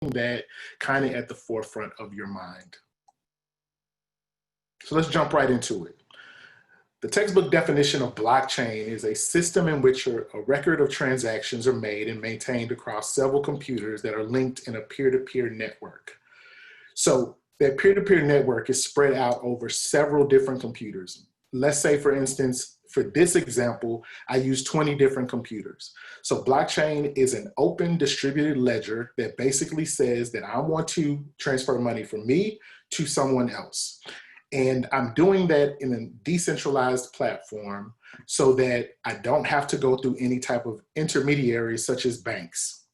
that kind of at the forefront of your mind. So let's jump right into it. The textbook definition of blockchain is a system in which a record of transactions are made and maintained across several computers that are linked in a peer-to-peer network. So that peer-to-peer network is spread out over several different computers. Let's say, for instance, for this example, I use 20 different computers. So blockchain is an open distributed ledger that basically says that I want to transfer money from me to someone else. And I'm doing that in a decentralized platform so that I don't have to go through any type of intermediaries such as banks.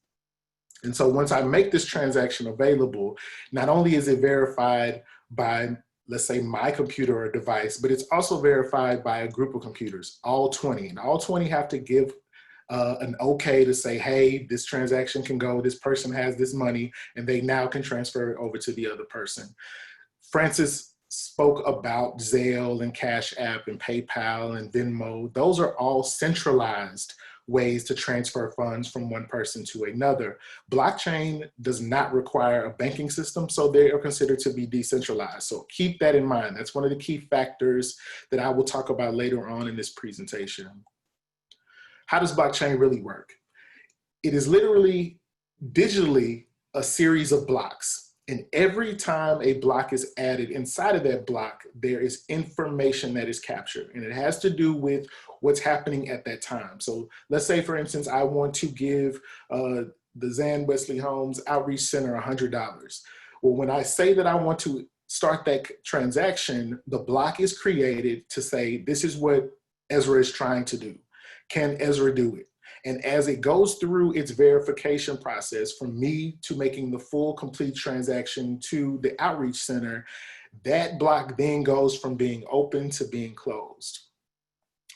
And so once I make this transaction available, not only is it verified by, let's say, my computer or device, but it's also verified by a group of computers, all 20. And all 20 have to give an okay to say, hey, this transaction can go, this person has this money, and they now can transfer it over to the other person. Francis spoke about Zelle and Cash App and PayPal and Venmo. Those are all centralized ways to transfer funds from one person to another. Blockchain does not require a banking system, so they are considered to be decentralized. So keep that in mind. That's one of the key factors that I will talk about later on in this presentation. How does blockchain really work? It is literally digitally a series of blocks. And every time a block is added inside of that block, there is information that is captured. And it has to do with what's happening at that time. So let's say, for instance, I want to give the Zan Wesley Holmes Outreach Center $100. Well, when I say that I want to start that transaction, the block is created to say, this is what Ezra is trying to do. Can Ezra do it? And as it goes through its verification process from me to making the full complete transaction to the outreach center, that block then goes from being open to being closed.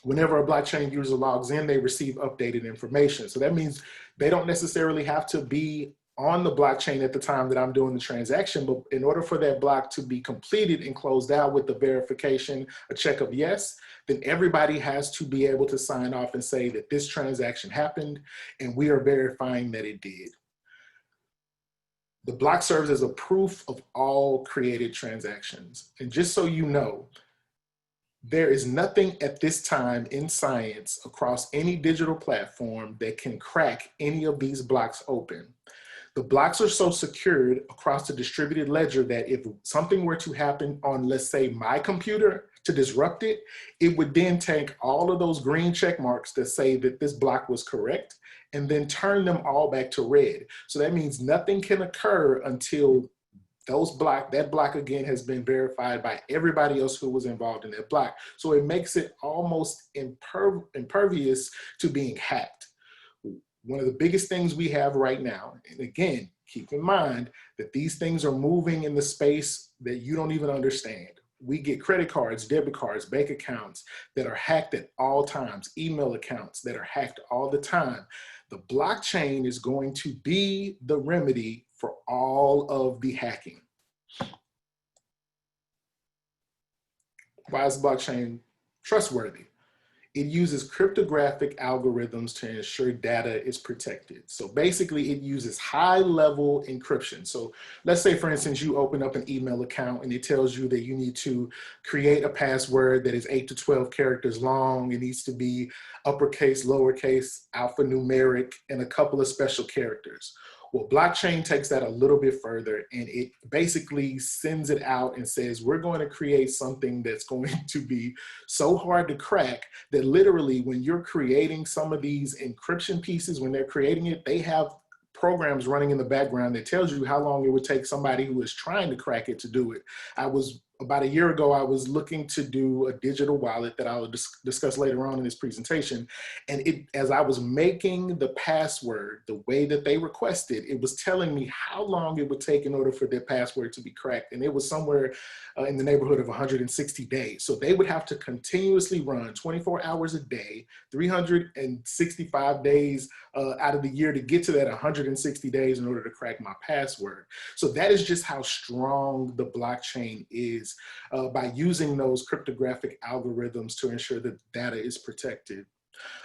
Whenever a blockchain user logs in, they receive updated information. So that means they don't necessarily have to be on the blockchain at the time that I'm doing the transaction, but in order for that block to be completed and closed out with the verification, a check of yes, then everybody has to be able to sign off and say that this transaction happened and we are verifying that it did. The block serves as a proof of all created transactions. And just so you know, there is nothing at this time in science across any digital platform that can crack any of these blocks open. The blocks are so secured across the distributed ledger that if something were to happen on, let's say, my computer to disrupt it, it would then take all of those green check marks that say that this block was correct and then turn them all back to red. So that means nothing can occur until that block again has been verified by everybody else who was involved in that block. So it makes it almost impervious to being hacked. One of the biggest things we have right now, and again, keep in mind that these things are moving in the space that you don't even understand. We get credit cards, debit cards, bank accounts that are hacked at all times, email accounts that are hacked all the time. The blockchain is going to be the remedy for all of the hacking. Why is blockchain trustworthy? It uses cryptographic algorithms to ensure data is protected. So basically it uses high-level encryption. So let's say, for instance, you open up an email account and it tells you that you need to create a password that is 8 to 12 characters long. It needs to be uppercase, lowercase, alphanumeric, and a couple of special characters. Well, blockchain takes that a little bit further and it basically sends it out and says, we're going to create something that's going to be so hard to crack that literally when you're creating some of these encryption pieces, when they're creating it, they have programs running in the background that tells you how long it would take somebody who is trying to crack it to do it. About a year ago, I was looking to do a digital wallet that I'll discuss later on in this presentation. And as I was making the password, the way that they requested, it was telling me how long it would take in order for their password to be cracked. And it was somewhere in the neighborhood of 160 days. So they would have to continuously run 24 hours a day, 365 days out of the year to get to that 160 days in order to crack my password. So that is just how strong the blockchain is by using those cryptographic algorithms to ensure that data is protected.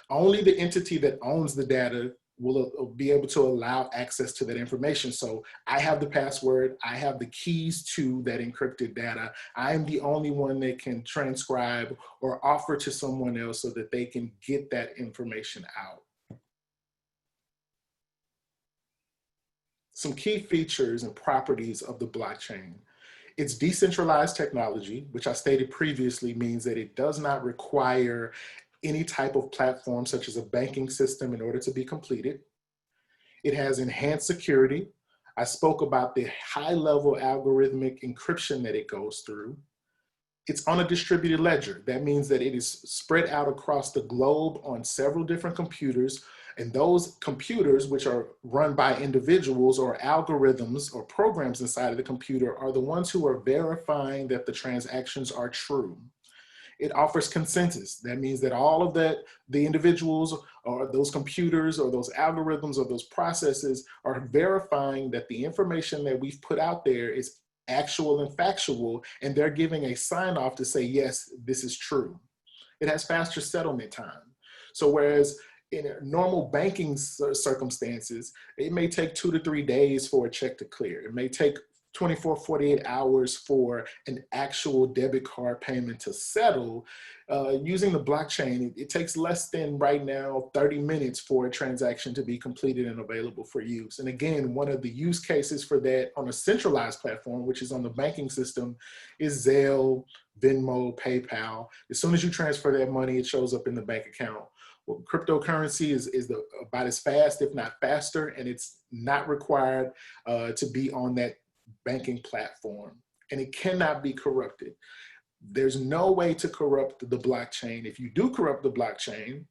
Only the entity that owns the data will be able to allow access to that information. So I have the password, I have the keys to that encrypted data. I'm the only one that can transcribe or offer to someone else so that they can get that information out. Some key features and properties of the blockchain. It's decentralized technology, which I stated previously means that it does not require any type of platform such as a banking system in order to be completed. It has enhanced security. I spoke about the high-level algorithmic encryption that it goes through. It's on a distributed ledger. That means that it is spread out across the globe on several different computers, and those computers, which are run by individuals or algorithms or programs inside of the computer, are the ones who are verifying that the transactions are true. It offers consensus. That means that all of that, the individuals or those computers or those algorithms or those processes are verifying that the information that we've put out there is actual and factual, and they're giving a sign off to say, yes, this is true. It has faster settlement time. So whereas in normal banking circumstances, it may take 2 to 3 days for a check to clear. It may take 24, 48 hours for an actual debit card payment to settle. Using the blockchain, it takes less than right now 30 minutes for a transaction to be completed and available for use. And again, one of the use cases for that on a centralized platform, which is on the banking system, is Zelle, Venmo, PayPal. As soon as you transfer that money, it shows up in the bank account. Well, cryptocurrency is about as fast, if not faster, and it's not required to be on that banking platform, and it cannot be corrupted. There's no way to corrupt the blockchain. If you do corrupt the blockchain,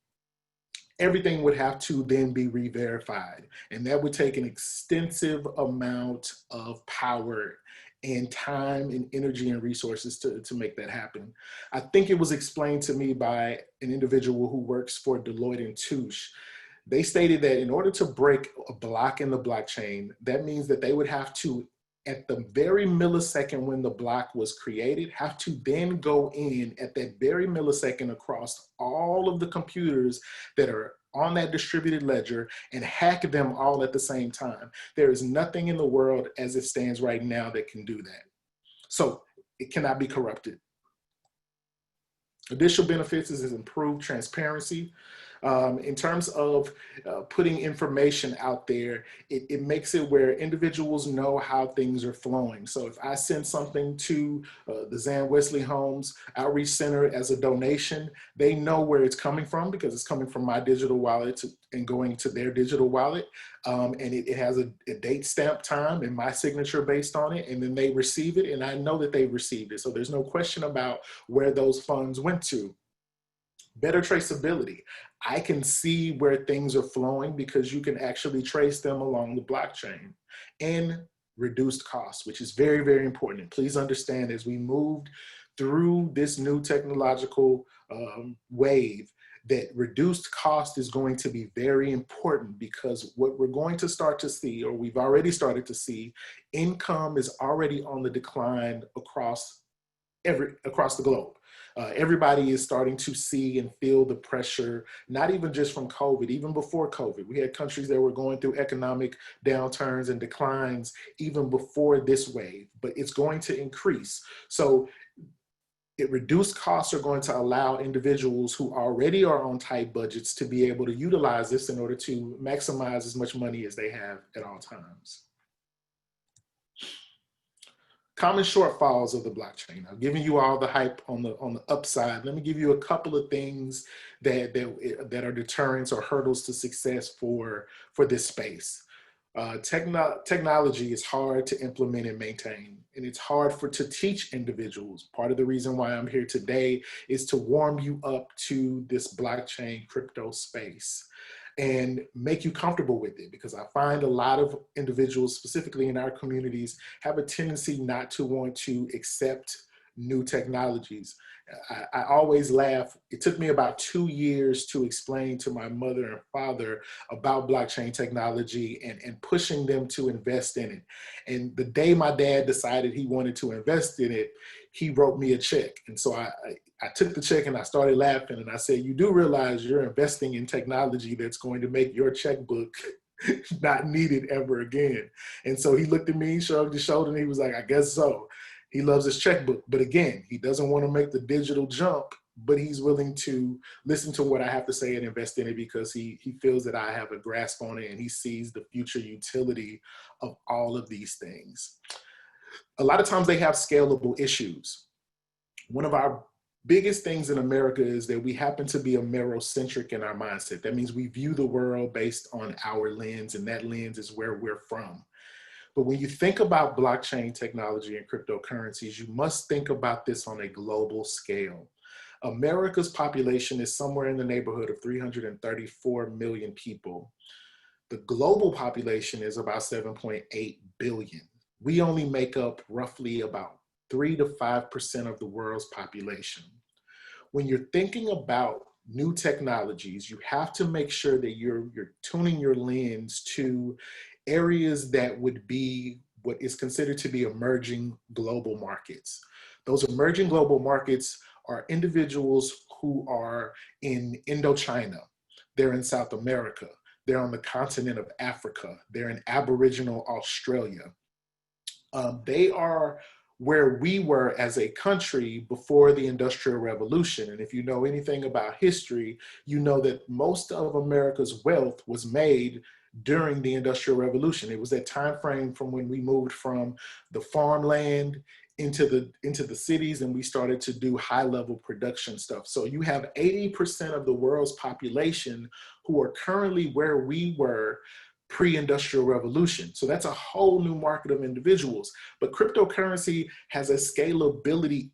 everything would have to then be re-verified, and that would take an extensive amount of power and time and energy and resources to make that happen. I think it was explained to me by an individual who works for Deloitte and Touche. They stated that in order to break a block in the blockchain, that means that they would have to, at the very millisecond when the block was created, have to then go in at that very millisecond across all of the computers that are on that distributed ledger and hack them all at the same time. There is nothing in the world as it stands right now that can do that. So it cannot be corrupted. Additional benefits is improved transparency. In terms of putting information out there, it makes it where individuals know how things are flowing. So if I send something to the Zan Wesley Homes Outreach Center as a donation, they know where it's coming from because it's coming from my digital wallet and going to their digital wallet. And it has a date stamp time and my signature based on it, and then they receive it and I know that they received it. So there's no question about where those funds went to. Better traceability. I can see where things are flowing because you can actually trace them along the blockchain. And reduced costs, which is very, very important. And please understand, as we moved through this new technological wave, that reduced cost is going to be very important, because what we're going to start to see, or we've already started to see, income is already on the decline across the globe. Everybody is starting to see and feel the pressure, not even just from COVID, even before COVID. We had countries that were going through economic downturns and declines even before this wave, but it's going to increase. So reduced costs are going to allow individuals who already are on tight budgets to be able to utilize this in order to maximize as much money as they have at all times. Common shortfalls of the blockchain. I've given you all the hype on the upside. Let me give you a couple of things that are deterrents or hurdles to success for this space. Technology is hard to implement and maintain, and it's hard to teach individuals. Part of the reason why I'm here today is to warm you up to this blockchain crypto space and make you comfortable with it, because I find a lot of individuals, specifically in our communities, have a tendency not to want to accept new technologies. I always laugh. It took me about 2 years to explain to my mother and father about blockchain technology and pushing them to invest in it. And the day my dad decided he wanted to invest in it, he wrote me a check. And so I took the check and I started laughing and I said, you do realize you're investing in technology that's going to make your checkbook not needed ever again. And so he looked at me, shrugged his shoulder, and he was like, I guess so. He loves his checkbook. But again, he doesn't want to make the digital jump, but he's willing to listen to what I have to say and invest in it because he feels that I have a grasp on it and he sees the future utility of all of these things. A lot of times they have scalable issues. One of our biggest things in America is that we happen to be Amerocentric in our mindset. That means we view the world based on our lens, and that lens is where we're from. But when you think about blockchain technology and cryptocurrencies, you must think about this on a global scale. America's population is somewhere in the neighborhood of 334 million people. The global population is about 7.8 billion. We only make up roughly about 3 to 5% of the world's population. When you're thinking about new technologies, you have to make sure that you're tuning your lens to areas that would be what is considered to be emerging global markets. Those emerging global markets are individuals who are in Indochina, they're in South America, they're on the continent of Africa, they're in Aboriginal Australia. They are where we were as a country before the Industrial Revolution. And if you know anything about history, you know that most of America's wealth was made during the Industrial Revolution. It was that time frame from when we moved from the farmland into the cities and we started to do high-level production stuff. So you have 80% of the world's population who are currently where we were pre-industrial revolution. So that's a whole new market of individuals. But cryptocurrency has scalability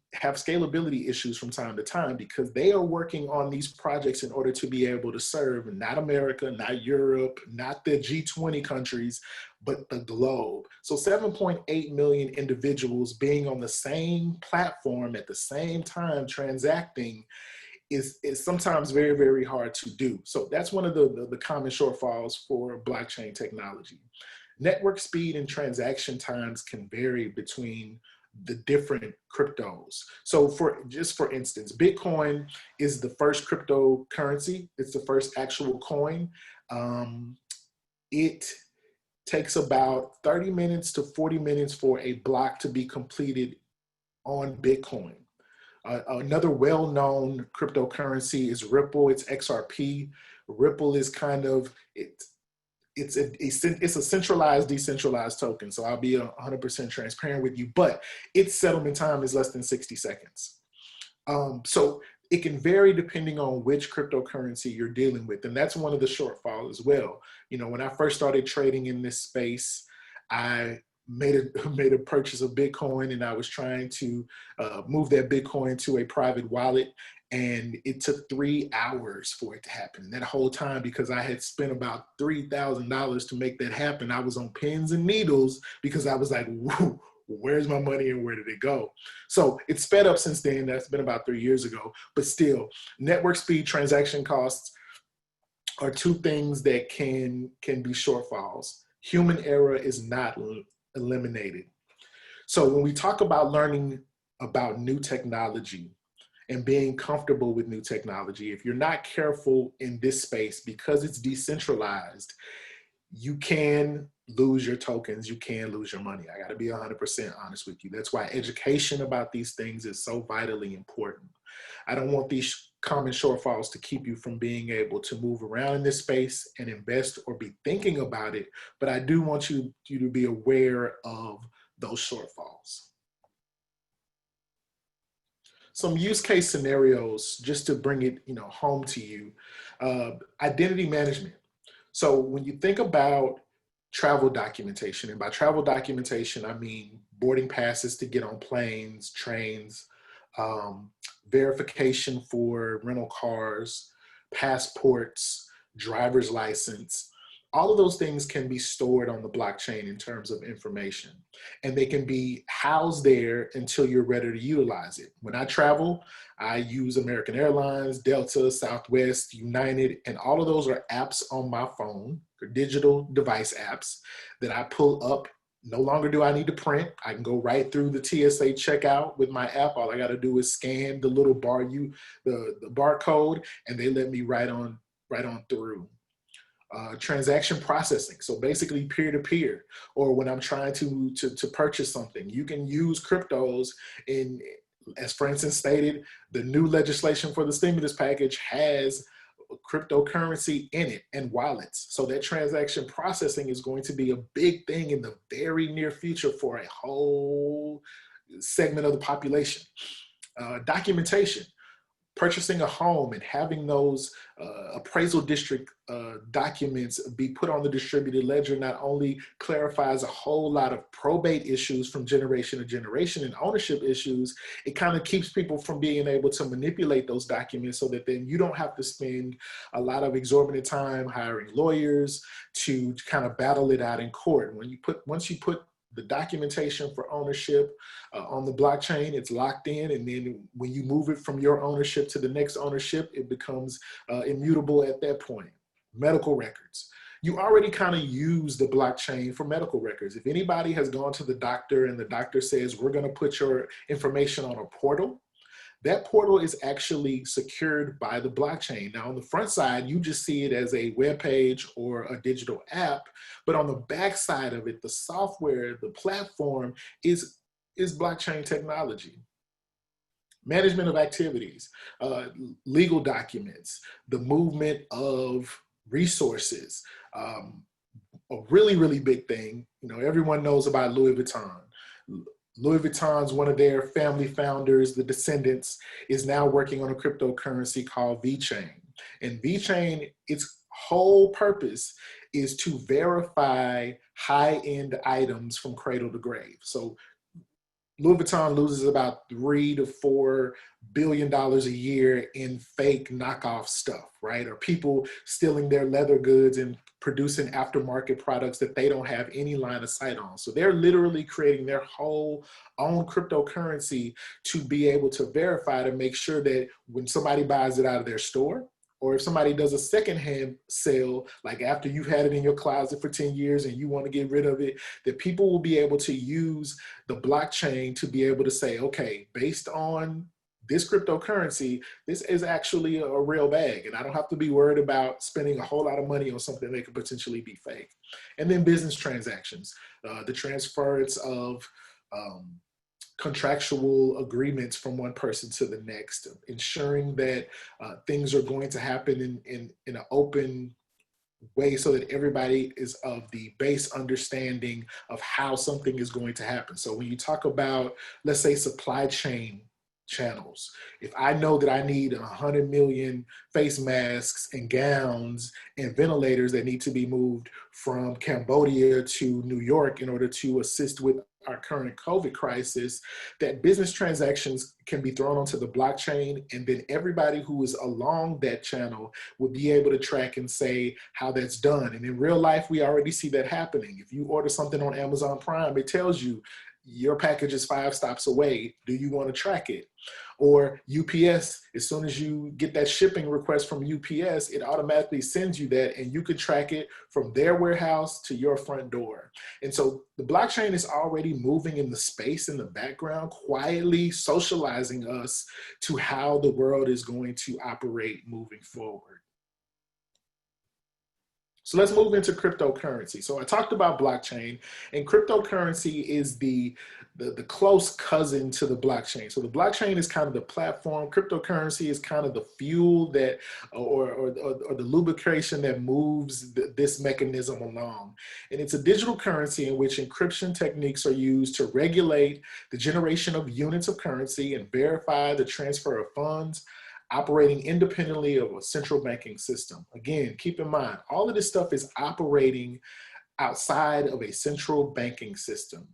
issues from time to time because they are working on these projects in order to be able to serve not America, not Europe, not the G20 countries, but the globe. So 7.8 million individuals being on the same platform at the same time transacting is sometimes very, very hard to do. So that's one of the common shortfalls for blockchain technology. Network speed and transaction times can vary between the different cryptos. So for instance, Bitcoin is the first cryptocurrency. It's the first actual coin. It takes about 30 minutes to 40 minutes for a block to be completed on Bitcoin. Another well-known cryptocurrency is Ripple. It's XRP. Ripple is kind of, it's a centralized, decentralized token. So I'll be 100% transparent with you, but its settlement time is less than 60 seconds. So it can vary depending on which cryptocurrency you're dealing with. And that's one of the shortfalls as well. You know, when I first started trading in this space, I made a purchase of Bitcoin and I was trying to move that Bitcoin to a private wallet. And it took 3 hours for it to happen. That whole time, because I had spent about $3,000 to make that happen, I was on pins and needles because I was like, where's my money and where did it go? So it's sped up since then. That's been about 3 years ago. But still, network speed, transaction costs are two things that can be shortfalls. Human error is not eliminated. So when we talk about learning about new technology and being comfortable with new technology, if you're not careful in this space, because it's decentralized, you can lose your tokens, you can lose your money. I got to be 100% honest with you. That's why education about these things is so vitally important. I don't want these common shortfalls to keep you from being able to move around in this space and invest or be thinking about it, but I do want you to be aware of those shortfalls. Some use case scenarios just to bring it, home to you. Identity management. So when you think about travel documentation, and by travel documentation, I mean boarding passes to get on planes, trains, verification for rental cars, passports, driver's license. All of those things can be stored on the blockchain in terms of information, and they can be housed there until you're ready to utilize it. When I travel, I use American Airlines, Delta, Southwest, United, and all of those are apps on my phone, or digital device apps that I pull up. No longer do I need to print. I can go right through the TSA checkout with my app. All I got to do is scan the little the barcode, and they let me right on through. Transaction processing, so basically peer-to-peer, or when I'm trying to purchase something, you can use cryptos in, as Francis stated, the new legislation for the stimulus package has cryptocurrency in it and wallets. So that transaction processing is going to be a big thing in the very near future for a whole segment of the population. Documentation. Purchasing a home and having those appraisal district documents be put on the distributed ledger not only clarifies a whole lot of probate issues from generation to generation and ownership issues, it kind of keeps people from being able to manipulate those documents, so that then you don't have to spend a lot of exorbitant time hiring lawyers to kind of battle it out in court. Once you put the documentation for ownership on the blockchain, it's locked in, and then when you move it from your ownership to the next ownership, it becomes immutable at that point. Medical records. You already kind of use the blockchain for medical records. If anybody has gone to the doctor and the doctor says, we're going to put your information on a portal, that portal is actually secured by the blockchain. Now, on the front side, you just see it as a web page or a digital app, but on the back side of it, the software, the platform is blockchain technology. Management of activities, legal documents, the movement of resources. A really, really big thing, everyone knows about Louis Vuitton. Louis Vuitton's, one of their family founders, the descendants, is now working on a cryptocurrency called VeChain. And VeChain, its whole purpose is to verify high-end items from cradle to grave. So Louis Vuitton loses about $3 to $4 billion a year in fake knockoff stuff, right? Or people stealing their leather goods and producing aftermarket products that they don't have any line of sight on. So they're literally creating their whole own cryptocurrency to be able to verify, to make sure that when somebody buys it out of their store, or if somebody does a secondhand sale, like after you've had it in your closet for 10 years and you want to get rid of it, that people will be able to use the blockchain to be able to say, okay, based on this cryptocurrency, this is actually a real bag, and I don't have to be worried about spending a whole lot of money on something that could potentially be fake. And then business transactions, the transference of contractual agreements from one person to the next, ensuring that things are going to happen in an open way so that everybody is of the base understanding of how something is going to happen. So when you talk about, let's say, supply chain channels, if I know that I need 100 million face masks and gowns and ventilators that need to be moved from Cambodia to New York in order to assist with our current COVID crisis, that business transactions can be thrown onto the blockchain, and then everybody who is along that channel will be able to track and say how that's done. And in real life, we already see that happening. If you order something on Amazon Prime, it tells you your package is 5 stops away. Do you want to track it? Or UPS, as soon as you get that shipping request from UPS, it automatically sends you that, and you can track it from their warehouse to your front door. And so the blockchain is already moving in the space in the background, quietly socializing us to how the world is going to operate moving forward. So let's move into cryptocurrency. So I talked about blockchain, and cryptocurrency is the close cousin to the blockchain. So the blockchain is kind of the platform. Cryptocurrency is kind of the fuel that, or the lubrication that moves this mechanism along. And it's a digital currency in which encryption techniques are used to regulate the generation of units of currency and verify the transfer of funds, operating independently of a central banking system. Again, keep in mind, all of this stuff is operating outside of a central banking system.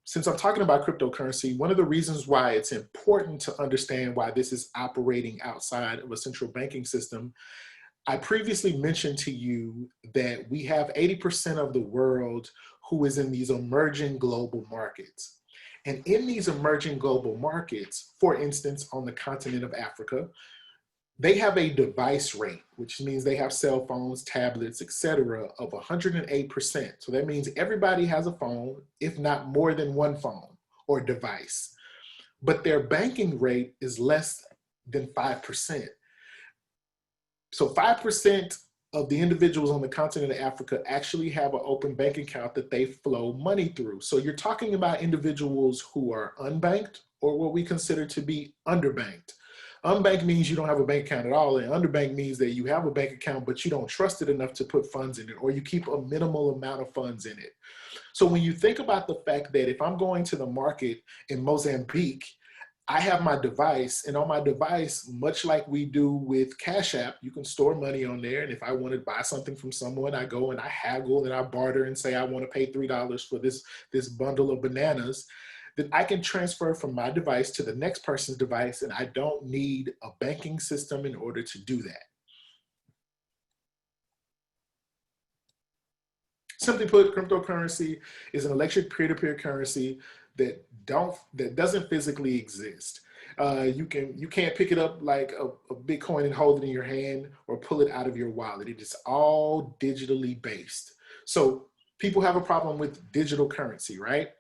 Since I'm talking about cryptocurrency, one of the reasons why it's important to understand why this is operating outside of a central banking system, I previously mentioned to you that we have 80% of the world who is in these emerging global markets. And in these emerging global markets, for instance, on the continent of Africa, they have a device rate, which means they have cell phones, tablets, etc., of 108%. So that means everybody has a phone, if not more than one phone or device. But their banking rate is less than 5%. So 5% of the individuals on the continent of Africa actually have an open bank account that they flow money through. So you're talking about individuals who are unbanked or what we consider to be underbanked. Unbanked means you don't have a bank account at all, and underbanked means that you have a bank account, but you don't trust it enough to put funds in it, or you keep a minimal amount of funds in it. So when you think about the fact that if I'm going to the market in Mozambique, I have my device, and on my device, much like we do with Cash App, you can store money on there. And if I want to buy something from someone, I go and I haggle and I barter and say, I want to pay $3 for this bundle of bananas, then I can transfer from my device to the next person's device, and I don't need a banking system in order to do that. Simply put, cryptocurrency is an electric peer-to-peer currency that doesn't physically exist. You can't pick it up like a Bitcoin and hold it in your hand or pull it out of your wallet. It is all digitally based. So people have a problem with digital currency, right?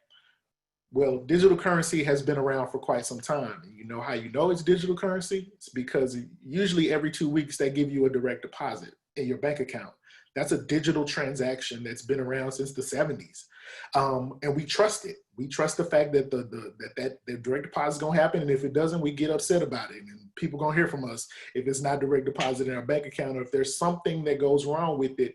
Well, digital currency has been around for quite some time. You know how you know it's digital currency? It's because usually every 2 weeks they give you a direct deposit in your bank account. That's a digital transaction that's been around since the 70s. And we trust it. We trust the fact that the direct deposit is gonna happen. And if it doesn't, we get upset about it. And people gonna hear from us if it's not direct deposit in our bank account, or if there's something that goes wrong with it.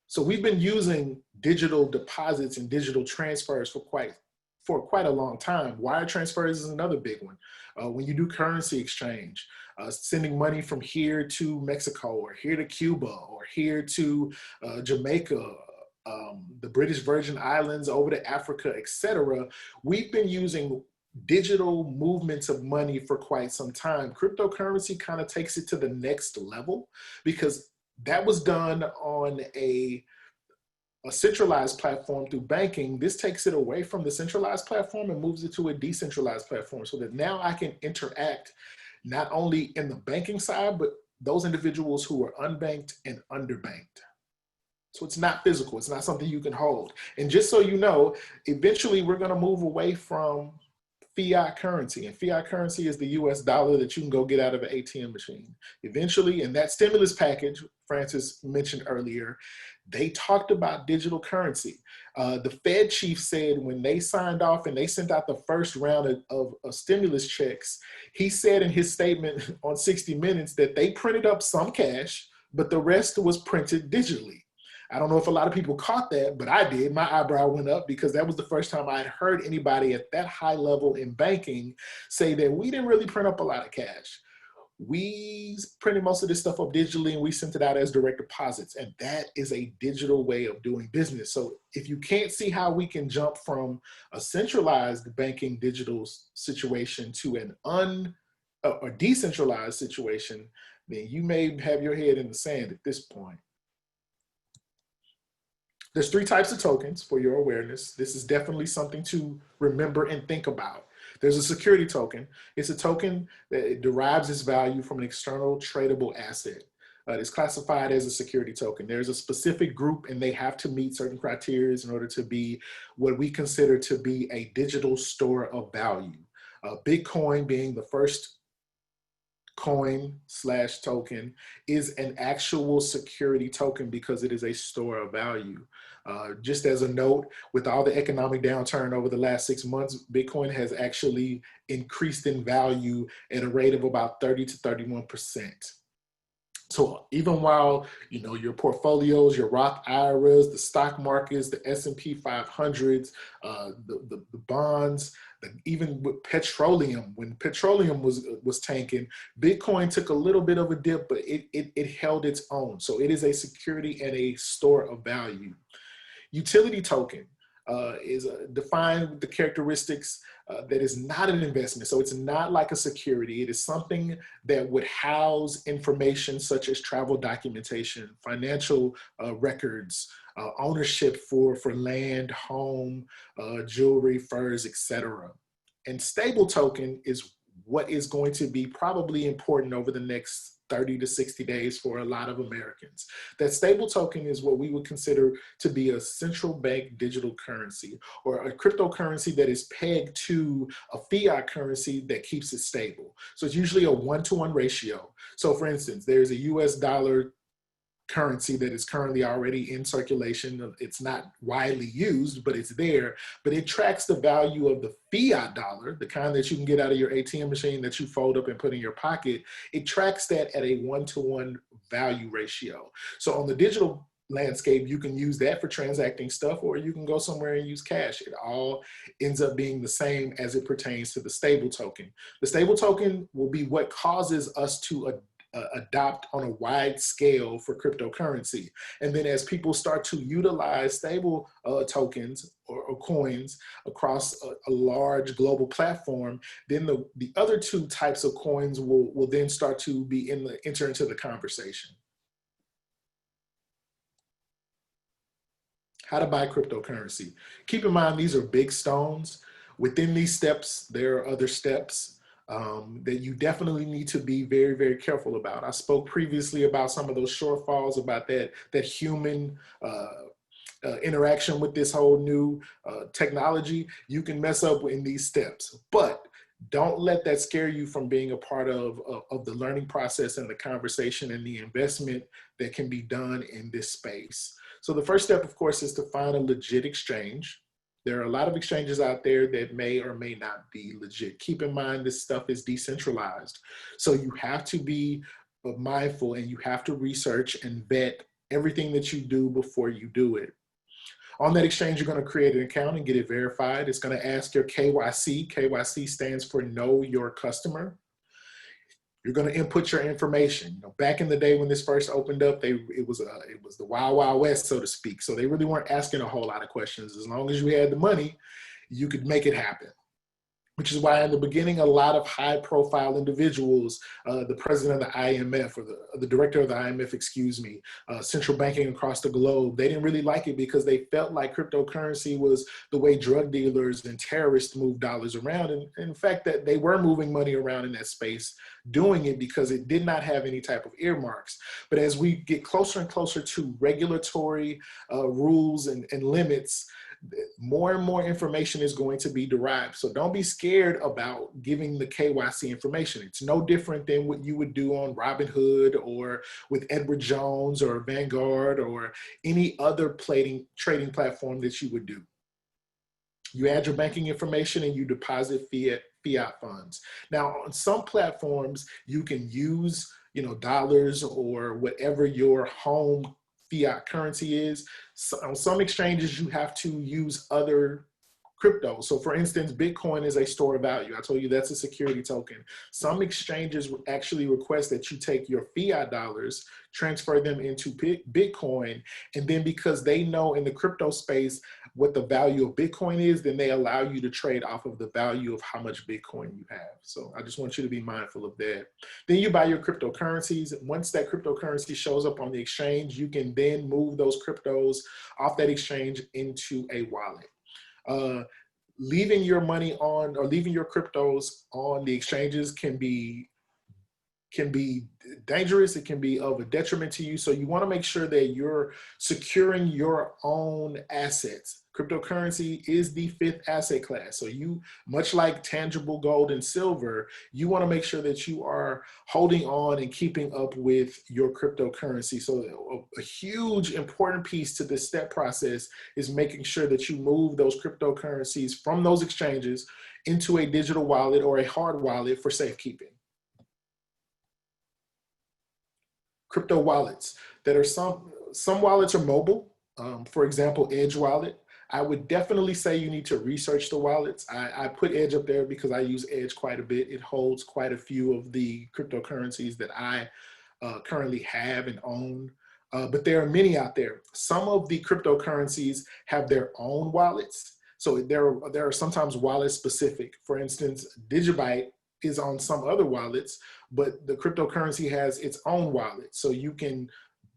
So we've been using digital deposits and digital transfers for quite a long time. Wire transfers is another big one. When you do currency exchange, sending money from here to Mexico, or here to Cuba, or here to Jamaica, the British Virgin Islands, over to Africa, etc. We've been using digital movements of money for quite some time. Cryptocurrency kind of takes it to the next level, because that was done on a centralized platform through banking. This takes it away from the centralized platform and moves it to a decentralized platform, so that now I can interact not only in the banking side, but those individuals who are unbanked and underbanked. So it's not physical. It's not something you can hold. And just so you know, eventually we're going to move away from fiat currency. And fiat currency is the US dollar that you can go get out of an ATM machine. Eventually, in that stimulus package Francis mentioned earlier, they talked about digital currency. The Fed chief said when they signed off and they sent out the first round of stimulus checks, he said in his statement on 60 Minutes that they printed up some cash, but the rest was printed digitally. I don't know if a lot of people caught that, but I did. My eyebrow went up, because that was the first time I had heard anybody at that high level in banking say that we didn't really print up a lot of cash. We printed most of this stuff up digitally, and we sent it out as direct deposits. And that is a digital way of doing business. So if you can't see how we can jump from a centralized banking digital situation to a decentralized situation, then you may have your head in the sand at this point. There's 3 types of tokens for your awareness. This is definitely something to remember and think about. There's a security token. It's a token that derives its value from an external tradable asset. It's classified as a security token. There's a specific group, and they have to meet certain criteria in order to be what we consider to be a digital store of value. Bitcoin, being the first coin/token, is an actual security token because it is a store of value. Just as a note, with all the economic downturn over the last 6 months, Bitcoin has actually increased in value at a rate of about 30 to 31%. So even while, you know, your portfolios, your Roth IRAs, the stock markets, the S&P 500s, the bonds, even with petroleum, when petroleum was tanking, Bitcoin took a little bit of a dip, but it held its own. So it is a security and a store of value. Utility token. is defined with the characteristics that is not an investment. So it's not like a security. It is something that would house information such as travel documentation, financial records, ownership for land, home, jewelry, furs, etc. And stable token is what is going to be probably important over the next 30 to 60 days for a lot of Americans. That stable token is what we would consider to be a central bank digital currency, or a cryptocurrency that is pegged to a fiat currency that keeps it stable. So it's usually a 1-to-1 ratio. So for instance, there's a US dollar currency that is currently already in circulation. It's not widely used, but it's there. But it tracks the value of the fiat dollar, the kind that you can get out of your ATM machine that you fold up and put in your pocket. It tracks that at a 1-to-1 value ratio. So on the digital landscape, you can use that for transacting stuff, or you can go somewhere and use cash. It all ends up being the same as it pertains to the stable token. The stable token will be what causes us to adopt on a wide scale for cryptocurrency. And then as people start to utilize stable tokens or coins across a large global platform, then the other two types of coins will then start to be enter into the conversation. How to buy cryptocurrency. Keep in mind, these are big stones. Within these steps, there are other steps that you definitely need to be very, very careful about. I spoke previously about some of those shortfalls, about that human interaction with this whole new technology. You can mess up in these steps, but don't let that scare you from being a part of the learning process and the conversation and the investment that can be done in this space. So the first step, of course, is to find a legit exchange. There are a lot of exchanges out there that may or may not be legit. Keep in mind, this stuff is decentralized. So you have to be mindful, and you have to research and vet everything that you do before you do it. On that exchange, you're going to create an account and get it verified. It's going to ask your KYC. KYC stands for Know Your Customer. You're going to input your information. You know, back in the day when this first opened up, it was the wild, wild west, so to speak. So they really weren't asking a whole lot of questions. As long as you had the money, you could make it happen. Which is why in the beginning, a lot of high-profile individuals, the president of the IMF, or the director of the IMF, excuse me, central banking across the globe, they didn't really like it because they felt like cryptocurrency was the way drug dealers and terrorists move dollars around. And in fact, that they were moving money around in that space, doing it because it did not have any type of earmarks. But as we get closer and closer to regulatory rules and limits, more and more information is going to be derived. So don't be scared about giving the KYC information. It's no different than what you would do on Robinhood or with Edward Jones or Vanguard or any other trading platform that you would do. You add your banking information and you deposit fiat funds. Now, on some platforms, you can use, dollars or whatever your home fiat currency is. So on some exchanges, you have to use other crypto. So for instance, Bitcoin is a store of value. I told you that's a security token. Some exchanges actually request that you take your fiat dollars, transfer them into Bitcoin, and then because they know in the crypto space what the value of Bitcoin is, then they allow you to trade off of the value of how much Bitcoin you have. So I just want you to be mindful of that. Then you buy your cryptocurrencies. Once that cryptocurrency shows up on the exchange, you can then move those cryptos off that exchange into a wallet. Leaving your money on, or leaving your cryptos on the exchanges can be dangerous. It can be of a detriment to you. So you want to make sure that you're securing your own assets. Cryptocurrency is the fifth asset class. So you, much like tangible gold and silver, you want to make sure that you are holding on and keeping up with your cryptocurrency. So a huge important piece to this step process is making sure that you move those cryptocurrencies from those exchanges into a digital wallet or a hard wallet for safekeeping. Crypto wallets that are some wallets are mobile. For example, Edge wallet. I would definitely say you need to research the wallets. I put Edge up there because I use Edge quite a bit. It holds quite a few of the cryptocurrencies that I currently have and own. but there are many out there. Some of the cryptocurrencies have their own wallets. So there are sometimes wallet specific. For instance, Digibyte is on some other wallets, but the cryptocurrency has its own wallet. So you can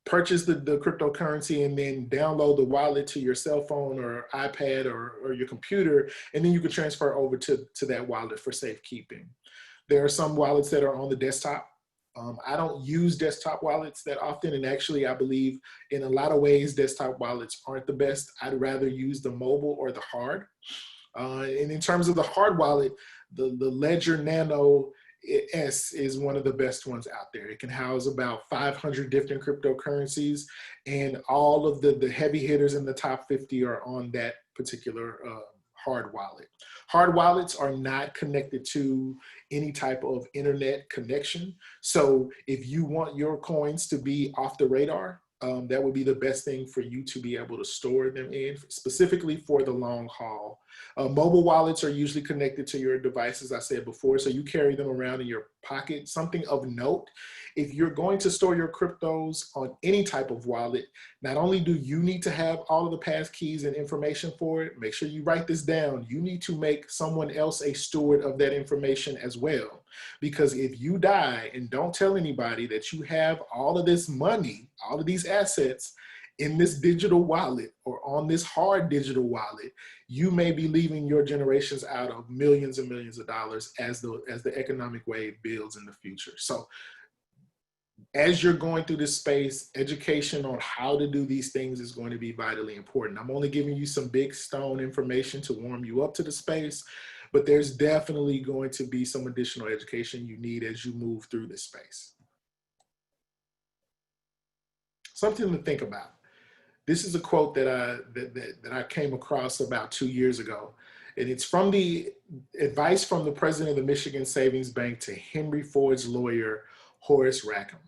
purchase the cryptocurrency and then download the wallet to your cell phone or iPad or your computer, and then you can transfer over to that wallet for safekeeping. There are some wallets that are on the desktop. I don't use desktop wallets that often, and actually I believe in a lot of ways desktop wallets aren't the best. I'd rather use the mobile or the hard. And in terms of the hard wallet, the Ledger Nano S is one of the best ones out there. It can house about 500 different cryptocurrencies, and all of the heavy hitters in the top 50 are on that particular hard wallet. Hard wallets are not connected to any type of internet connection. So if you want your coins to be off the radar, that would be the best thing for you to be able to store them in, specifically for the long haul. Mobile wallets are usually connected to your device, as I said before, so you carry them around in your pocket. Something of note, if you're going to store your cryptos on any type of wallet, not only do you need to have all of the pass keys and information for it, make sure you write this down. You need to make someone else a steward of that information as well. Because if you die and don't tell anybody that you have all of this money, all of these assets in this digital wallet or on this hard digital wallet, you may be leaving your generations out of millions and millions of dollars as the economic wave builds in the future. So as you're going through this space, education on how to do these things is going to be vitally important. I'm only giving you some big stone information to warm you up to the space, but there's definitely going to be some additional education you need as you move through this space. Something to think about. This is a quote that I came across about 2 years ago, and it's from the advice from the president of the Michigan Savings Bank to Henry Ford's lawyer, Horace Rackham.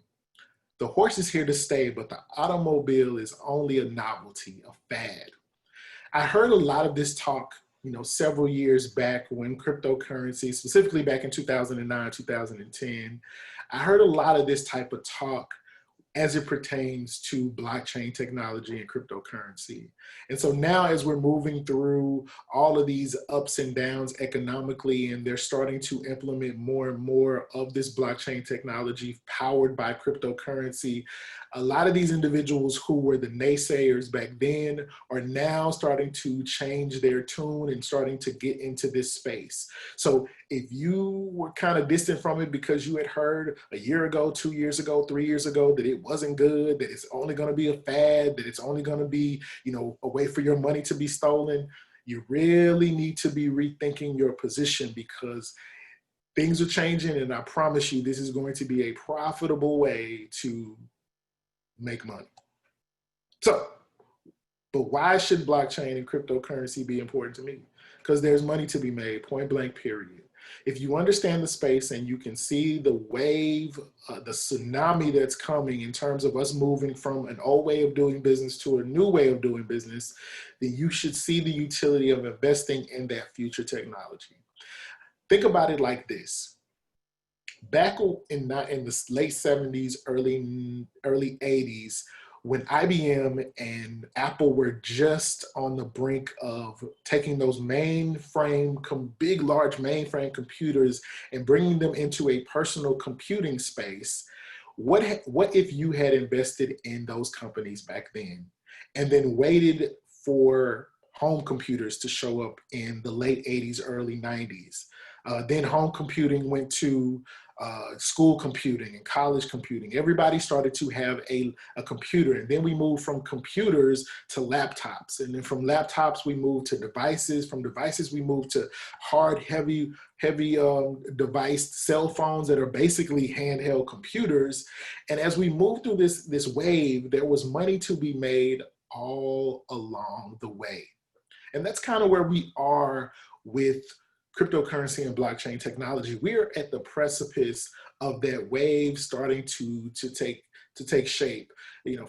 The horse is here to stay, but the automobile is only a novelty, a fad. I heard a lot of this talk, several years back when cryptocurrency, specifically back in 2009, 2010, I heard a lot of this type of talk as it pertains to blockchain technology and cryptocurrency. And so now as we're moving through all of these ups and downs economically, and they're starting to implement more and more of this blockchain technology powered by cryptocurrency, a lot of these individuals who were the naysayers back then are now starting to change their tune and starting to get into this space. So if you were kind of distant from it because you had heard a year ago, 2 years ago, 3 years ago that it wasn't good, that it's only going to be a fad, that it's only going to be, a way for your money to be stolen, you really need to be rethinking your position, because things are changing, and I promise you this is going to be a profitable way to make money. So, but why should blockchain and cryptocurrency be important to me? Because there's money to be made, point blank, period. If you understand the space and you can see the wave, the tsunami that's coming in terms of us moving from an old way of doing business to a new way of doing business, then you should see the utility of investing in that future technology. Think about it like this. Back in the late 70s, early 80s, when IBM and Apple were just on the brink of taking those big, large mainframe computers and bringing them into a personal computing space, what if you had invested in those companies back then and then waited for home computers to show up in the late 80s, early 90s? Then home computing went to school computing and college computing. Everybody started to have a computer, and then we moved from computers to laptops, and then from laptops we moved to devices. From devices we moved to hard, heavy device cell phones that are basically handheld computers. And as we moved through this wave, there was money to be made all along the way, and that's kind of where we are with cryptocurrency and blockchain technology. We're at the precipice of that wave starting to take shape.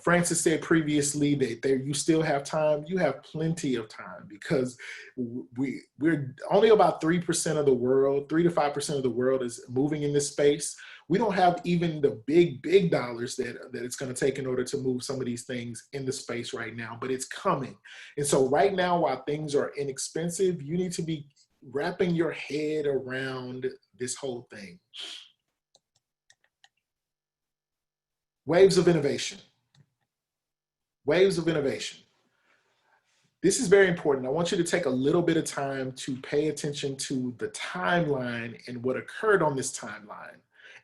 Francis said previously that you still have time. You have plenty of time, because we're only about 3% of the world, 3 to 5% of the world is moving in this space. We don't have even the big dollars that it's going to take in order to move some of these things into space right now, but it's coming. And so right now, while things are inexpensive, you need to be wrapping your head around this whole thing. Waves of innovation. Waves of innovation. This is very important. I want you to take a little bit of time to pay attention to the timeline and what occurred on this timeline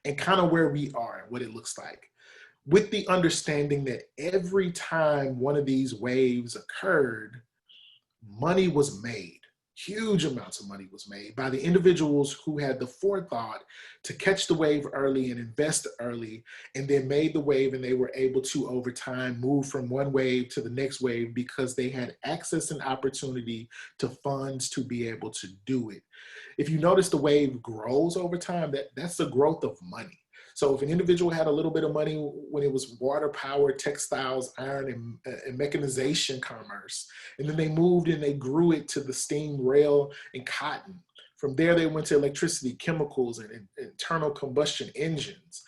and kind of where we are and what it looks like, with the understanding that every time one of these waves occurred, money was made. Huge amounts of money was made by the individuals who had the forethought to catch the wave early and invest early, and then made the wave, and they were able to, over time, move from one wave to the next wave because they had access and opportunity to funds to be able to do it. If you notice, the wave grows over time. That's the growth of money. So if an individual had a little bit of money when it was water power, textiles, iron, and mechanization commerce, and then they moved and they grew it to the steam, rail, and cotton. From there, they went to electricity, chemicals, and internal combustion engines,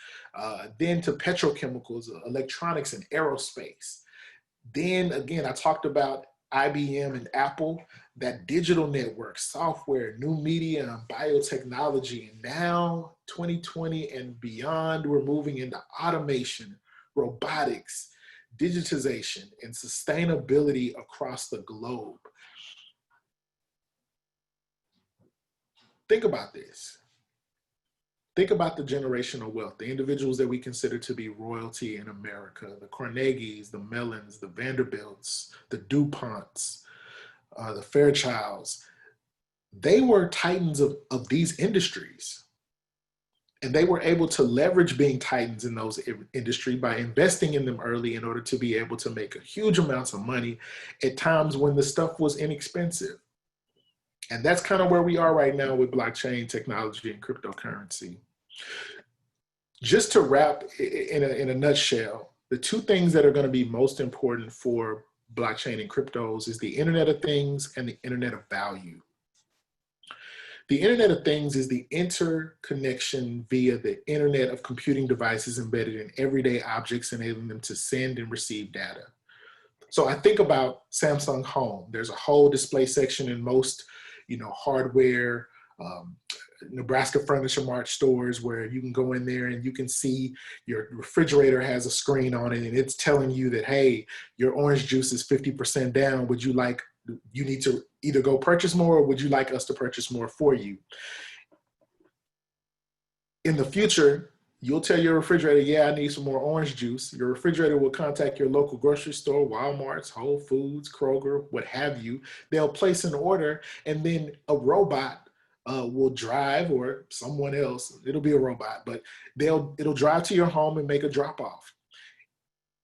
then to petrochemicals, electronics, and aerospace. Then again, I talked about IBM and Apple, that digital network, software, new media, and biotechnology. And now 2020 and beyond, we're moving into automation, robotics, digitization, and sustainability across the globe. Think about this. Think about the generational wealth, the individuals that we consider to be royalty in America, the Carnegies, the Mellons, the Vanderbilts, the DuPonts, the Fairchilds. They were titans of these industries. And they were able to leverage being titans in those industries by investing in them early in order to be able to make huge amounts of money at times when the stuff was inexpensive. And that's kind of where we are right now with blockchain technology and cryptocurrency. Just to wrap in a nutshell, the two things that are going to be most important for blockchain and cryptos is the Internet of Things and the Internet of Value. The Internet of Things is the interconnection via the Internet of computing devices embedded in everyday objects, enabling them to send and receive data. So I think about Samsung Home. There's a whole display section in most, hardware, Nebraska Furniture Mart stores where you can go in there and you can see your refrigerator has a screen on it and it's telling you that, hey, your orange juice is 50% down. You need to either go purchase more, or would you like us to purchase more for you? In the future, you'll tell your refrigerator, yeah, I need some more orange juice. Your refrigerator will contact your local grocery store, Walmart's, Whole Foods, Kroger, what have you. They'll place an order, and then a robot will drive, or someone else, it'll be a robot, but it'll drive to your home and make a drop off.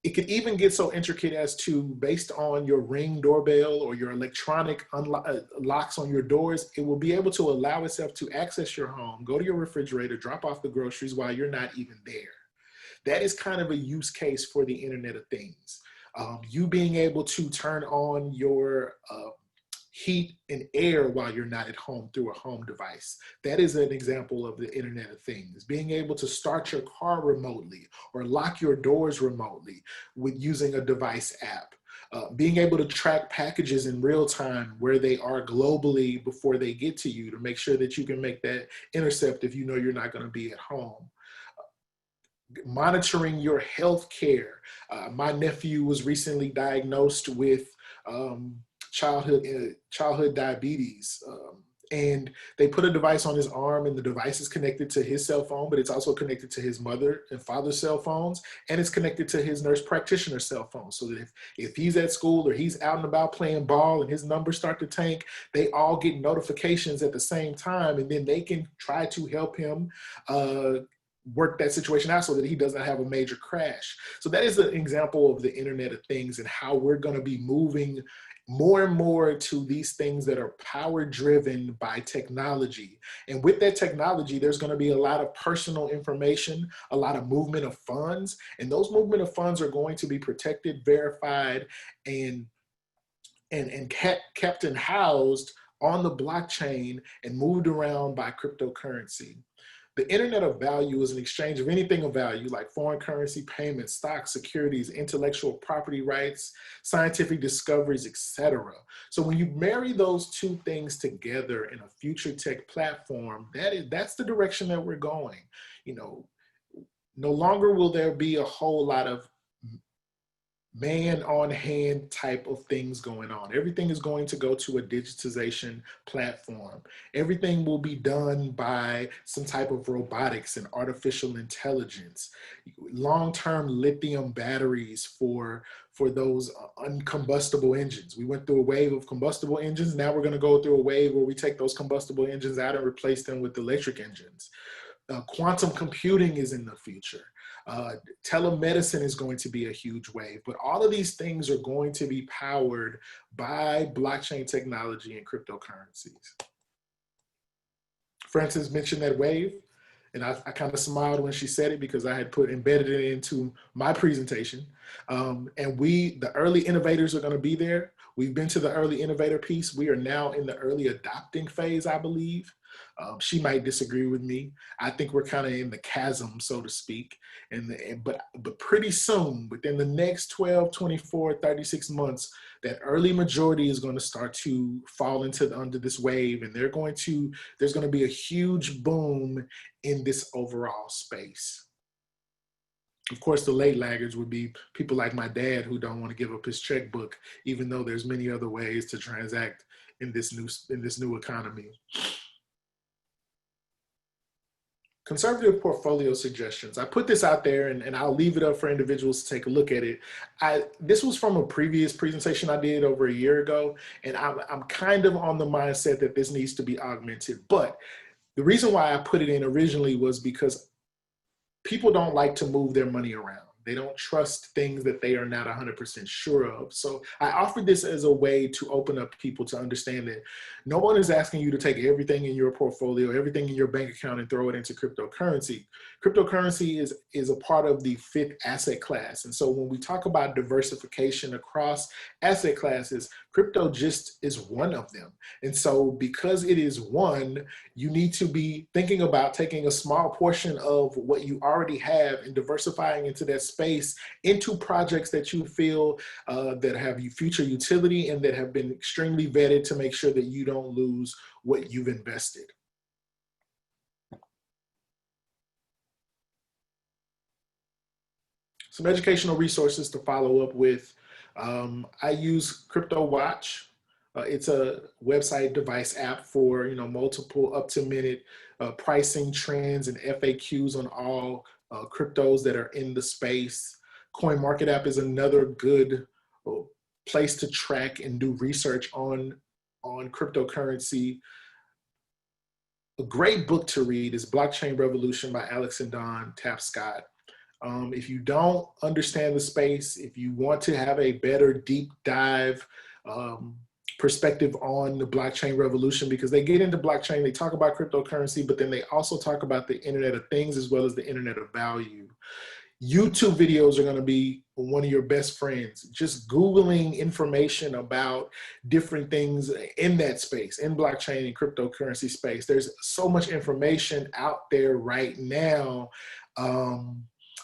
It could even get so intricate as to, based on your Ring doorbell or your electronic locks on your doors, it will be able to allow itself to access your home, go to your refrigerator, drop off the groceries while you're not even there. That is kind of a use case for the Internet of Things. You being able to turn on your heat and air while you're not at home through a home device. That is an example of the Internet of Things. Being able to start your car remotely or lock your doors remotely with using a device app. Being able to track packages in real time where they are globally before they get to you to make sure that you can make that intercept if you know you're not going to be at home. Monitoring your health care. My nephew was recently diagnosed with childhood diabetes, and they put a device on his arm, and the device is connected to his cell phone, but it's also connected to his mother and father's cell phones, and it's connected to his nurse practitioner's cell phone, so that if he's at school or he's out and about playing ball and his numbers start to tank, they all get notifications at the same time, and then they can try to help him work that situation out so that he doesn't have a major crash. So that is an example of the Internet of Things and how we're going to be moving more and more to these things that are power driven by technology. And with that technology, there's going to be a lot of personal information, a lot of movement of funds, and those movement of funds are going to be protected, verified, and kept and housed on the blockchain and moved around by cryptocurrency. The internet of value is an exchange of anything of value, like foreign currency, payments, stocks, securities, intellectual property rights, scientific discoveries, etc. So when you marry those two things together in a future tech platform, that's the direction that we're going. You know, no longer will there be a whole lot of man on hand type of things going on. Everything is going to go to a digitization platform. Everything will be done by some type of robotics and artificial intelligence. Long-term lithium batteries for those uncombustible engines. We went through a wave of combustible engines. Now we're going to go through a wave where we take those combustible engines out and replace them with electric engines. Quantum computing is in the future. Telemedicine is going to be a huge wave, but all of these things are going to be powered by blockchain technology and cryptocurrencies. Frances mentioned that wave, and I kind of smiled when she said it because I had embedded it into my presentation. And the early innovators are going to be there. We've been to the early innovator piece. We are now in the early adopting phase, I believe. She might disagree with me. I think we're kind of in the chasm, so to speak. But pretty soon, within the next 12, 24, 36 months, that early majority is going to start to fall under this wave, and there's going to be a huge boom in this overall space. Of course, the late laggards would be people like my dad who don't want to give up his checkbook, even though there's many other ways to transact in this new economy. Conservative portfolio suggestions. I put this out there and I'll leave it up for individuals to take a look at it. This was from a previous presentation I did over a year ago, and I'm kind of on the mindset that this needs to be augmented. But the reason why I put it in originally was because people don't like to move their money around. They don't trust things that they are not 100% sure of. So I offered this as a way to open up people to understand that no one is asking you to take everything in your portfolio, everything in your bank account and throw it into cryptocurrency. Cryptocurrency is a part of the fifth asset class. And so when we talk about diversification across asset classes, crypto just is one of them. And so because it is one, you need to be thinking about taking a small portion of what you already have and diversifying into that space into projects that you feel that have future utility and that have been extremely vetted to make sure that you don't lose what you've invested. Some educational resources to follow up with. I use Crypto Watch. It's a website device app for multiple up-to-minute pricing trends and FAQs on all cryptos that are in the space. CoinMarketApp is another good place to track and do research on cryptocurrency. A great book to read is Blockchain Revolution by Alex and Don Tapscott. If you don't understand the space, if you want to have a better deep dive perspective on the blockchain revolution, because they get into blockchain, they talk about cryptocurrency, but then they also talk about the Internet of Things as well as the Internet of Value. YouTube videos are going to be one of your best friends. Just Googling information about different things in that space, in blockchain and cryptocurrency space. There's so much information out there right now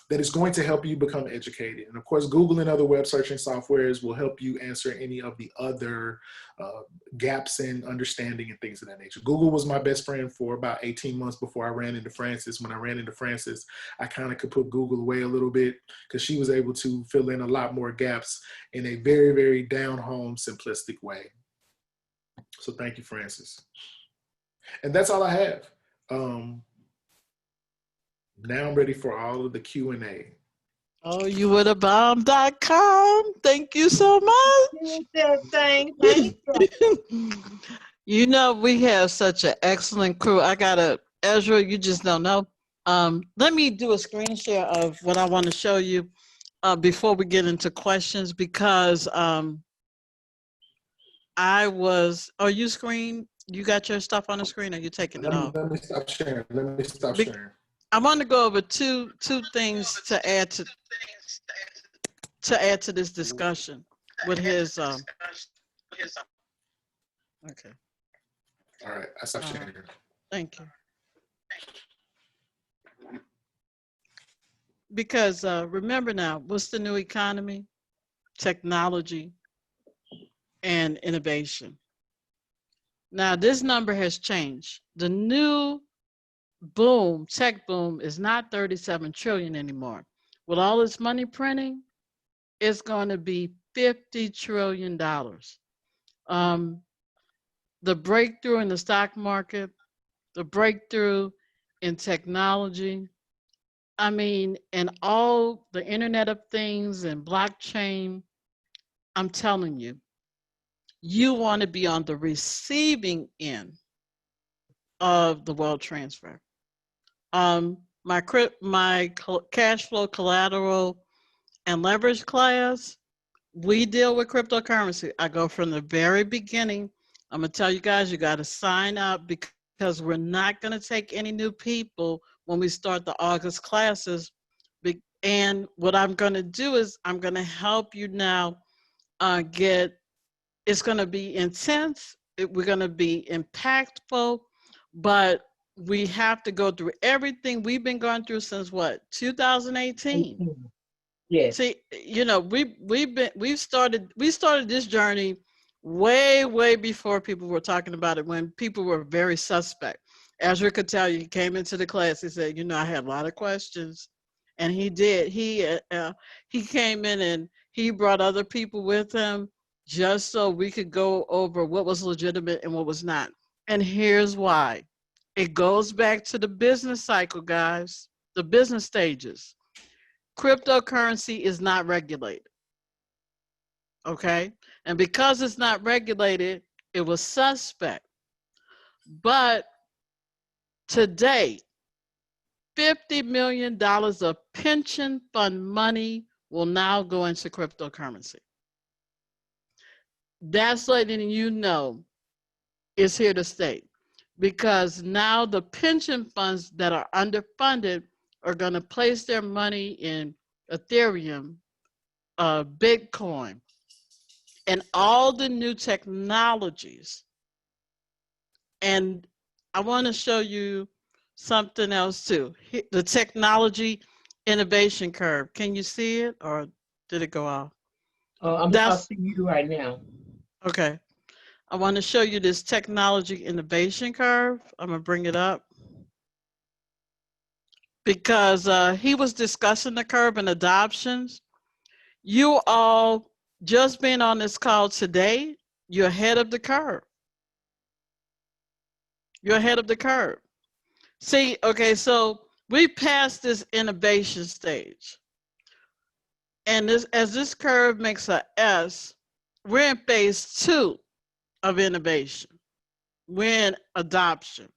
that is going to help you become educated. And of course, Google and other web searching softwares will help you answer any of the other gaps in understanding and things of that nature. Google was my best friend for about 18 months before I ran into Frances. When I ran into Frances, I kind of could put Google away a little bit because she was able to fill in a lot more gaps in a very, very down-home, simplistic way. So thank you, Frances. And that's all I have. Now I'm ready for all of the Q&A. Oh, youwouldabomb.com. Thank you so much. Thank you. We have such an excellent crew. Ezra, you just don't know. Let me do a screen share of what I want to show you before we get into questions, because you got your stuff on the screen, or you taking it off? Let me stop sharing. I want to go over two things to add to this discussion with his okay. All right, I stopped sharing. Thank you. because remember now, what's the new economy? Technology and innovation. Now, this number has changed. The new boom, tech boom, is not 37 trillion anymore. With all this money printing, it's going to be $50 trillion. Um, the breakthrough in the stock market, the breakthrough in technology, I mean, and all the Internet of Things and blockchain, I'm telling you, you want to be on the receiving end of the wealth transfer. My cash flow collateral and leverage class, we deal with cryptocurrency. I go from the very beginning. I'm gonna tell you guys, you got to sign up because we're not gonna take any new people when we start the August classes. And what I'm gonna do is I'm gonna help you now get. It's gonna be intense. We're gonna be impactful, but we have to go through everything we've been going through since what, 2018. Yes. See, you know, we started this journey way before people were talking about it, when people were very suspect. Ezra could tell you, he came into the class, he said, you know, I had a lot of questions. And he did. He came in and he brought other people with him just so we could go over what was legitimate and what was not. And here's why. It goes back to the business cycle, guys, the business stages. Cryptocurrency is not regulated, okay? And because it's not regulated, it was suspect. But today, $50 million of pension fund money will now go into cryptocurrency. That's letting you know it's here to stay, because now the pension funds that are underfunded are going to place their money in Ethereum, Bitcoin, and all the new technologies. And I want to show you something else too. The technology innovation curve. Can you see it, or did it go off? I'll see you right now. Okay. I want to show you this technology innovation curve. I'm going to bring it up because he was discussing the curve and adoptions. You all just being on this call today, you're ahead of the curve. You're ahead of the curve. See, okay, so we passed this innovation stage. And as this curve makes a S, we're in phase 2 of innovation. We're in adoption.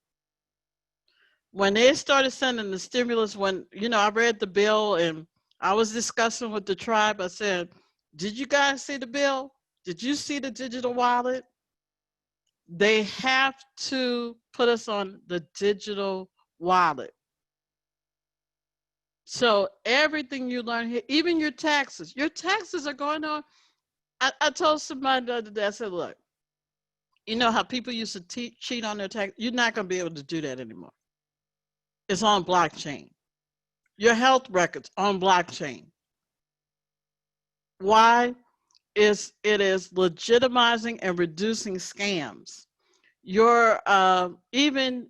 When they started sending the stimulus, when, you know, I read the bill and I was discussing with the tribe, I said, did you guys see the bill? Did you see the digital wallet? They have to put us on the digital wallet. So everything you learn here, even your taxes are going on. I told somebody the other day, I said, look, you know how people used to cheat on their tax? You're not going to be able to do that anymore. It's on blockchain. Your health records on blockchain. Why? It is legitimizing and reducing scams. Even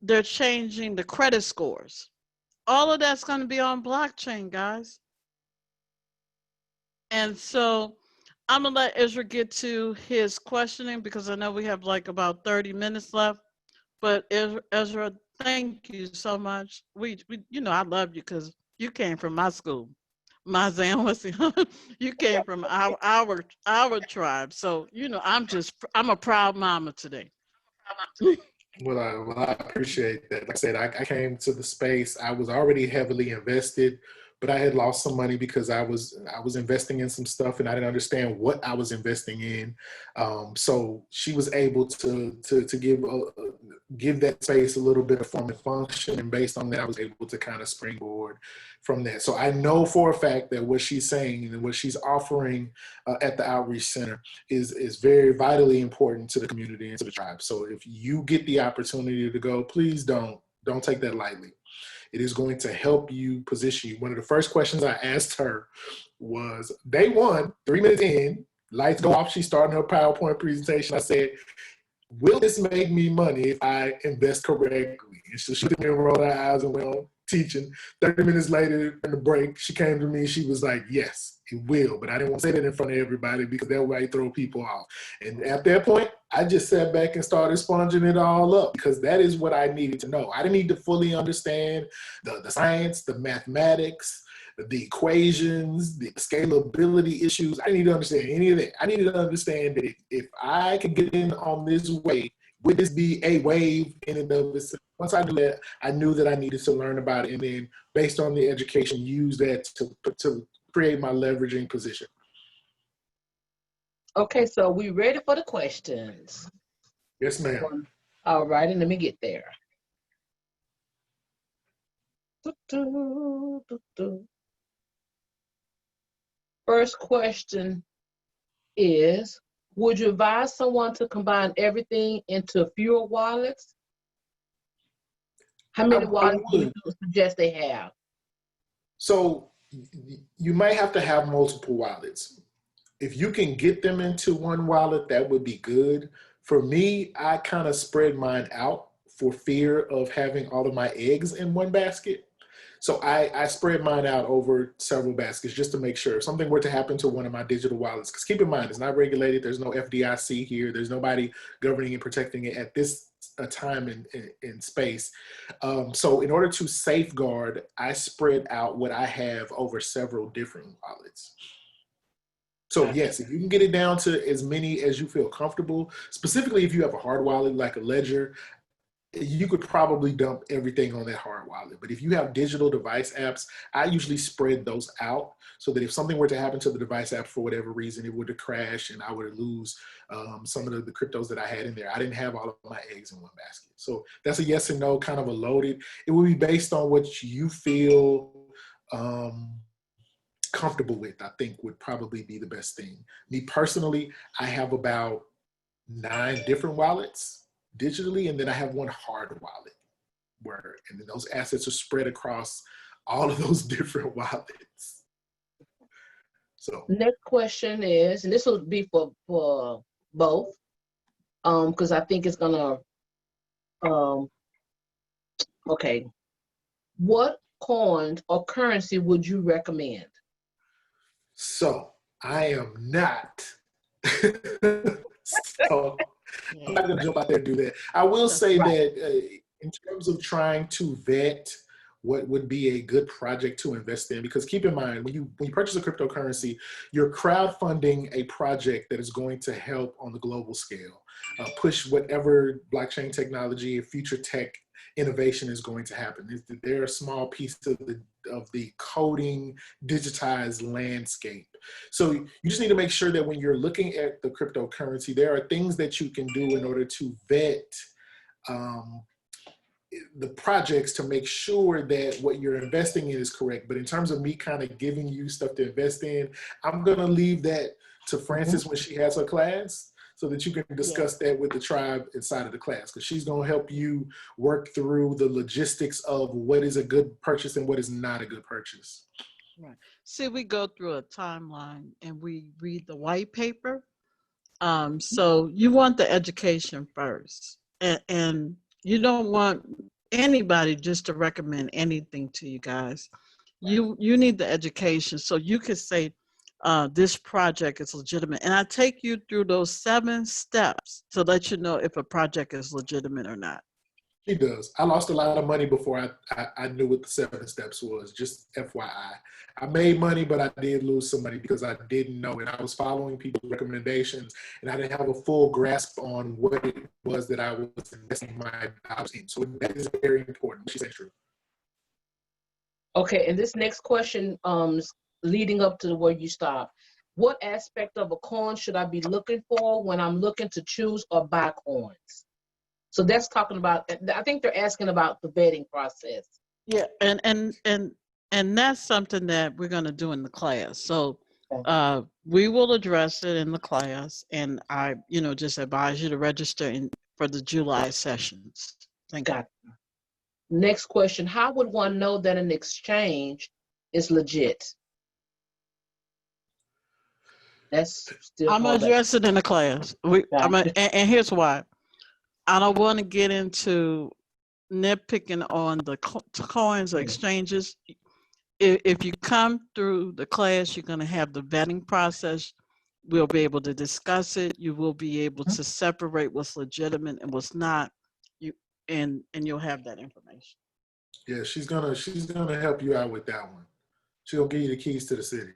they're changing the credit scores. All of that's going to be on blockchain, guys. And so I'm going to let Ezra get to his questioning because I know we have like about 30 minutes left. But Ezra, thank you so much. We you know, I love you because you came from my school. My you came from our tribe. So, you know, I'm a proud mama today. Well, I appreciate that. Like I said, I came to the space. I was already heavily invested, but I had lost some money because I was investing in some stuff and I didn't understand what I was investing in. So she was able to give that space a little bit of form and function, and based on that, I was able to kind of springboard from that. So I know for a fact that what she's saying and what she's offering at the Outreach Center is very vitally important to the community and to the tribe. So if you get the opportunity to go, please don't take that lightly. It is going to help you position you. One of the first questions I asked her was, day one, 3 minutes in, lights go off, she's starting her PowerPoint presentation. I said, will this make me money if I invest correctly? And so she didn't roll her eyes and went on teaching. 30 minutes later in the break, she came to me, she was like, yes, it will. But I didn't want to say that in front of everybody because that might throw people off. And at that point, I just sat back and started sponging it all up because that is what I needed to know. I didn't need to fully understand the science, the mathematics, the equations, the scalability issues. I didn't need to understand any of that. I needed to understand that if I could get in on this wave, would this be a wave in and of itself? Once I knew that, I knew that I needed to learn about it, and then based on the education, use that to create my leveraging position. Okay, so we ready for the questions? Yes, ma'am. All right, and let me get there. First question is, would you advise someone to combine everything into fewer wallets? How many wallets do you suggest they have? So you might have to have multiple wallets. If you can get them into one wallet, that would be good. For me, I kind of spread mine out for fear of having all of my eggs in one basket. So I spread mine out over several baskets just to make sure if something were to happen to one of my digital wallets, because keep in mind, it's not regulated. There's no FDIC here. There's nobody governing and protecting it at this time in space. So in order to safeguard, I spread out what I have over several different wallets. So yes, if you can get it down to as many as you feel comfortable, specifically if you have a hard wallet like a Ledger, you could probably dump everything on that hard wallet. But if you have digital device apps, I usually spread those out so that if something were to happen to the device app for whatever reason, it were to crash and I were to lose some of the cryptos that I had in there. I didn't have all of my eggs in one basket. So that's a yes and no, kind of a loaded. It would be based on what you feel comfortable with, I think would probably be the best thing. Me personally, I have about 9 different wallets digitally, and then I have one hard wallet and then those assets are spread across all of those different wallets. So next question is, and this will be for both, because I think it's gonna okay. What coins or currency would you recommend? So I am not so I'm not going to jump out there and do that. I will say that in terms of trying to vet what would be a good project to invest in, because keep in mind, when you purchase a cryptocurrency, you're crowdfunding a project that is going to help on the global scale, push whatever blockchain technology or future tech innovation is going to happen. They're a small piece of the coding digitized landscape. So you just need to make sure that when you're looking at the cryptocurrency, there are things that you can do in order to vet the projects to make sure that what you're investing in is correct. But in terms of me kind of giving you stuff to invest in, I'm going to leave that to Frances when she has her class, so that you can discuss that with the tribe inside of the class, because she's going to help you work through the logistics of what is a good purchase and what is not a good purchase. Right. See, we go through a timeline and we read the white paper. So you want the education first, and you don't want anybody just to recommend anything to you guys. You need the education so you could say, this project is legitimate. And I take you through those 7 steps to let you know if a project is legitimate or not. She does. I lost a lot of money before I knew what the 7 steps was, just FYI. I made money, but I did lose some money because I didn't know it. I was following people's recommendations, and I didn't have a full grasp on what it was that I was investing my dollars in. So that is very important. She said true. Okay, and this next question leading up to where you stop. What aspect of a coin should I be looking for when I'm looking to choose or buy coins? So that's talking about, I think they're asking about the vetting process. Yeah, and that's something that we're going to do in the class. So we will address it in the class, and I, just advise you to register for the July sessions. Thank you. Next question, how would one know that an exchange is legit? That's still I'm gonna callback. address it in the class. And here's why. I don't want to get into nitpicking on the coins or exchanges. If you come through the class, you're going to have the vetting process. We'll be able to discuss it. You will be able to separate what's legitimate and what's not. And you'll have that information. Yeah, she's gonna help you out with that one. She'll give you the keys to the city.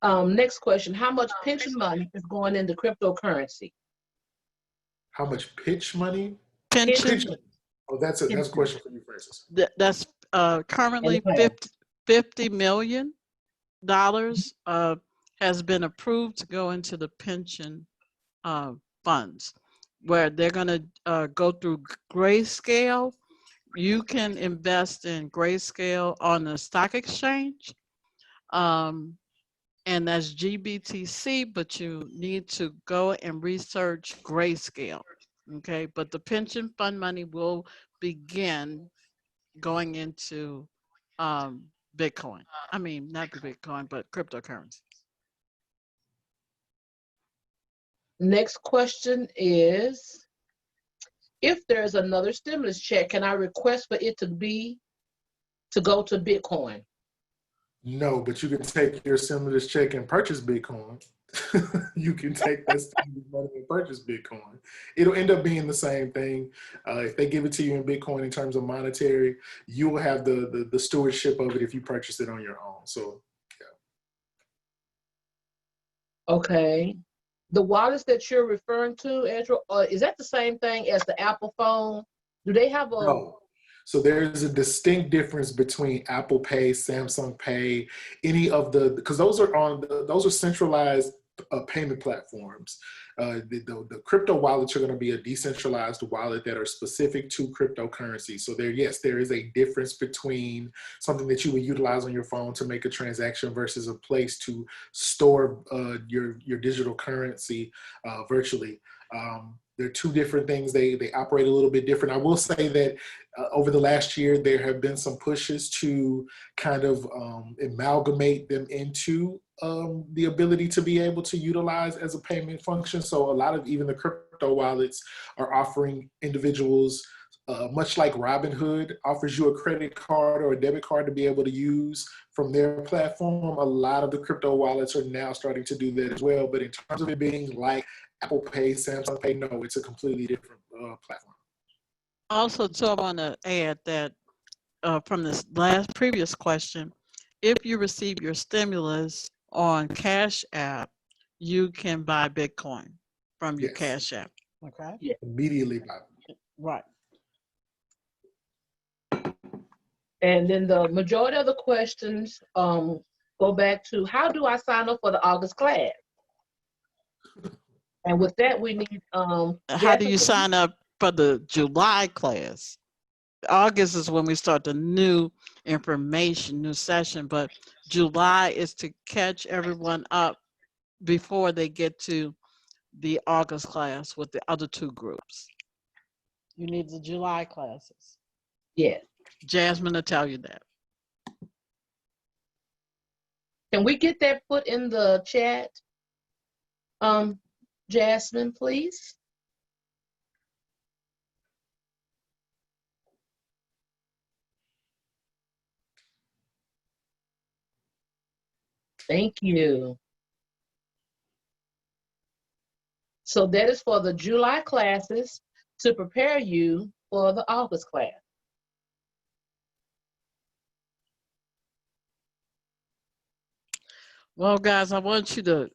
Next question, how much pension money is going into cryptocurrency? How much pitch money? Pension. Oh, that's a question for you, Francis. That's currently $50 million has been approved to go into the pension funds, where they're going to go through Grayscale. You can invest in Grayscale on the stock exchange, and that's GBTC, but you need to go and research Grayscale. Okay, but the pension fund money will begin going into Bitcoin. I mean, not the Bitcoin, but cryptocurrency. Next question is, if there's another stimulus check, can I request for it to go to Bitcoin? No, but you can take your stimulus check and purchase Bitcoin. You can take that stimulus money and purchase Bitcoin. It'll end up being the same thing. If they give it to you in Bitcoin in terms of monetary, you will have the stewardship of it if you purchase it on your own. So, yeah. Okay. The wallets that you're referring to, Andrew, is that the same thing as the Apple phone? Do they have a... No. So there's a distinct difference between Apple Pay, Samsung Pay, any of because those are centralized payment platforms. The crypto wallets are going to be a decentralized wallet that are specific to cryptocurrency. So there is a difference between something that you would utilize on your phone to make a transaction versus a place to store your digital currency virtually. They're two different things. They operate a little bit different. I will say that over the last year, there have been some pushes to kind of amalgamate them into the ability to be able to utilize as a payment function. So a lot of even the crypto wallets are offering individuals, much like Robinhood offers you a credit card or a debit card to be able to use from their platform. A lot of the crypto wallets are now starting to do that as well. But in terms of it being like Apple Pay, Samsung Pay, no, it's a completely different platform. Also, too, I want to add that from this previous question, if you receive your stimulus on Cash App, you can buy Bitcoin from your Cash App. Okay. Yeah. Immediately buy. Right. And then the majority of the questions go back to, how do I sign up for the August class? And with that, we need... how do you sign up for the July class? August is when we start the new information, new session, but July is to catch everyone up before they get to the August class with the other two groups. You need the July classes. Yeah. Jasmine will tell you that. Can we get that put in the chat? Jasmine, please. Thank you. So that is for the July classes to prepare you for the August class. Well, guys, I want you to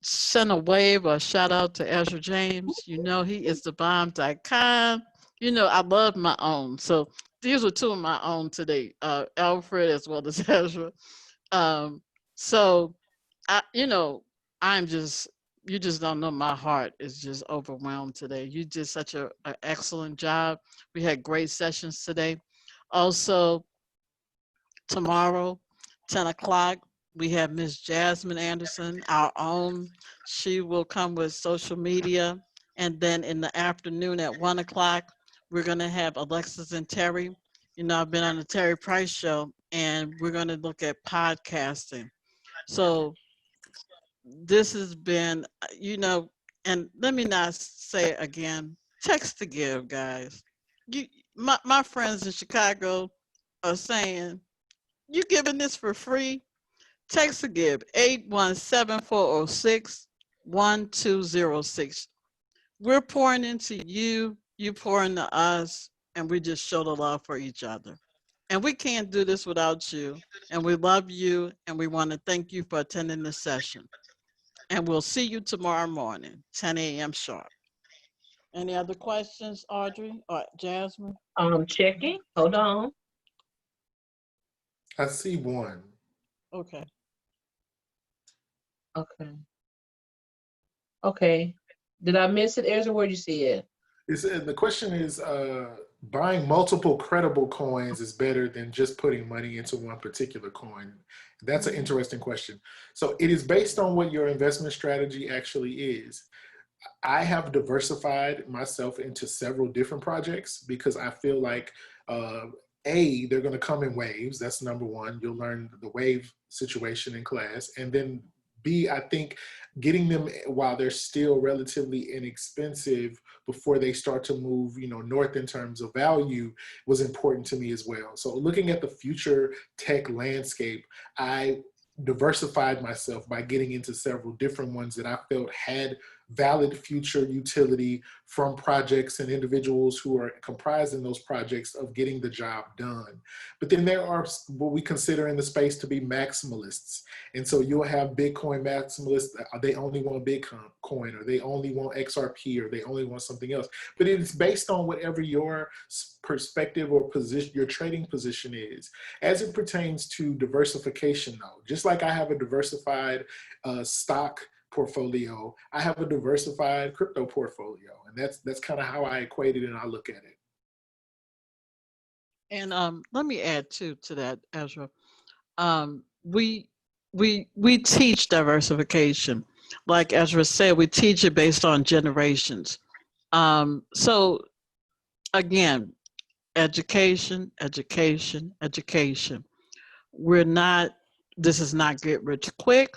send a wave or a shout out to Ezra James. You know, he is the bomb.com. You know, I love my own. So these were two of my own today, Alfred as well as Ezra. So, you just don't know, my heart is just overwhelmed today. You did such an excellent job. We had great sessions today. Also, tomorrow, 10 o'clock, we have Miss Jasmine Anderson, our own. She will come with social media. And then in the afternoon at 1 o'clock, we're going to have Alexis and Terry. You know, I've been on the Terry Price show, and we're going to look at podcasting. So this has been, you know, and let me not say it again, text to give, guys. My friends in Chicago are saying, you giving this for free? Text to give, 817-406-1206. We're pouring into you, you pour into us, and we just show the love for each other. And we can't do this without you. And we love you, and we want to thank you for attending this session. And we'll see you tomorrow morning, 10 a.m. sharp. Any other questions, Audrey or Jasmine? Checking. Hold on. I see one. Okay. Okay. Okay. Did I miss it, Ezra? Where'd you see it? The question is, buying multiple credible coins is better than just putting money into one particular coin. That's an interesting question. So it is based on what your investment strategy actually is. I have diversified myself into several different projects because I feel like, A, they're going to come in waves. That's number one. You'll learn the wave situation in class. And then B, I think getting them while they're still relatively inexpensive before they start to move, you know, north in terms of value was important to me as well. So looking at the future tech landscape, I diversified myself by getting into several different ones that I felt had valid future utility from projects and individuals who are comprised in those projects of getting the job done. But then there are what we consider in the space to be maximalists. And so you'll have Bitcoin maximalists, they only want Bitcoin, or they only want XRP, or they only want something else. But it's based on whatever your perspective or position, your trading position is. As it pertains to diversification though, just like I have a diversified stock portfolio, I have a diversified crypto portfolio, and that's kind of how I equate it and I look at it. And let me add to that, Ezra. We teach diversification, like Ezra said. We teach it based on generations. So again, education, education, education. We're not. This is not get rich quick.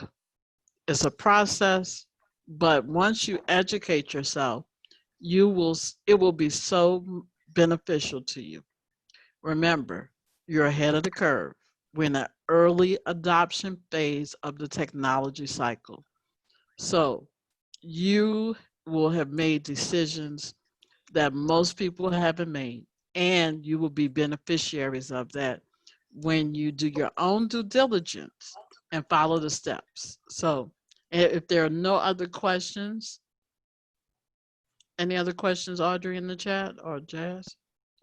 It's a process, but once you educate yourself, it will be so beneficial to you. Remember, you're ahead of the curve. We're in the early adoption phase of the technology cycle. So you will have made decisions that most people haven't made, and you will be beneficiaries of that when you do your own due diligence and follow the steps. So if there are no other questions, any other questions, Audrey, in the chat, or Jazz?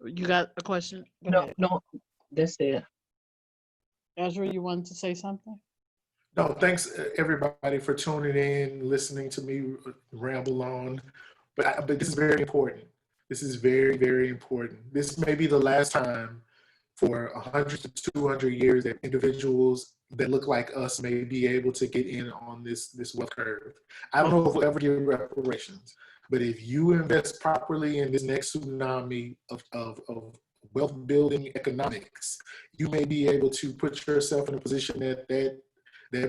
You got a question? Go ahead. No, that's it. Ezra, you wanted to say something? No, thanks everybody for tuning in, listening to me ramble on. But this is very important. This is very, very important. This may be the last time for 100 to 200 years that individuals that look like us may be able to get in on this wealth curve. I don't know if we'll ever get reparations, but if you invest properly in this next tsunami of wealth building economics, you may be able to put yourself in a position that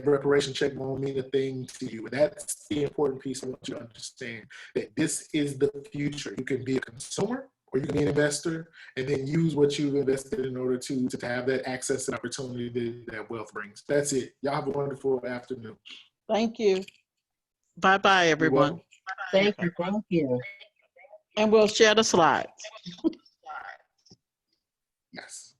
reparation check won't mean a thing to you. And that's the important piece I want you to understand, that this is the future. You can be a consumer or you can be an investor and then use what you've invested in order to have that access and opportunity that wealth brings. That's it. Y'all have a wonderful afternoon. Thank you. Bye-bye, everyone. Thank you. And we'll share the slides. Yes.